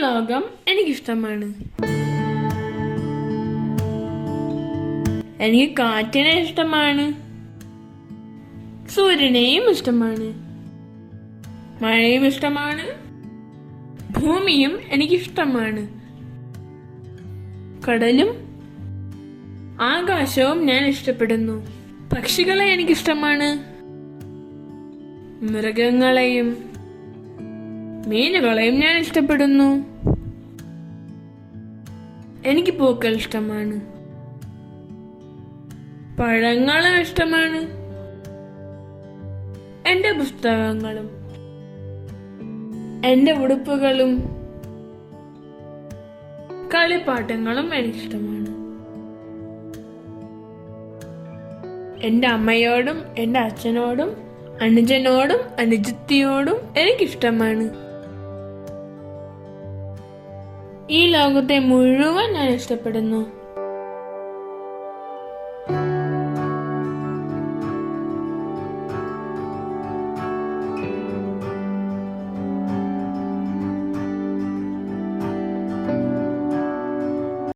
ലോകം എനിക്കിഷ്ടമാണ്. എനിക്ക് കാറ്റിനെ ഇഷ്ടമാണ്, സൂര്യനെയും ഇഷ്ടമാണ്, മഴയും ഇഷ്ടമാണ്, ഭൂമിയും എനിക്കിഷ്ടമാണ്, കടലും ആകാശവും ഞാൻ ഇഷ്ടപ്പെടുന്നു. പക്ഷികളെ എനിക്കിഷ്ടമാണ്, മൃഗങ്ങളെയും മീനുകളെയും ഞാൻ ഇഷ്ടപ്പെടുന്നു. എനിക്ക് പൂക്കൾ ഇഷ്ടമാണ്, പഴങ്ങളും ഇഷ്ടമാണ്, എന്റെ പുസ്തകങ്ങളും എന്റെ ഉടുപ്പുകളും കളിപ്പാട്ടങ്ങളും എനിക്കിഷ്ടമാണ്. എന്റെ അമ്മയോടും എന്റെ അച്ഛനോടും അനുജനോടും അനുജത്തിയോടും എനിക്കിഷ്ടമാണ്. ഈ ലോകത്തെ മുഴുവൻ ഞാൻ ഇഷ്ടപ്പെടുന്നു.